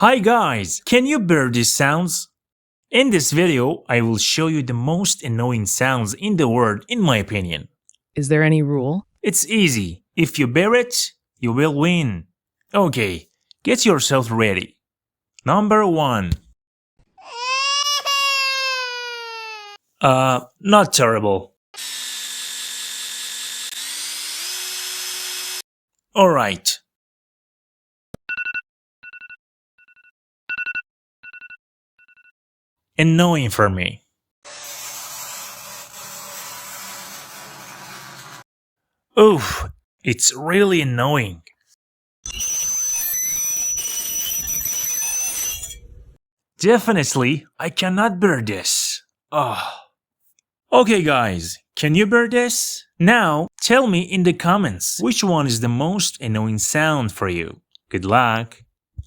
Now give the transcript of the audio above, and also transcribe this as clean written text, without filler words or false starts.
Hi guys, can you bear these sounds? In this video, I will show you the most annoying sounds in the world in my opinion. Is there any rule? It's easy. If you bear it, you will win. Okay, get yourself ready. Number 1. Not terrible. Alright. Annoying for me. Oof, it's really annoying. Definitely, I cannot bear this. Okay guys, can you bear this? Now, tell me in the comments which one is the most annoying sound for you. Good luck!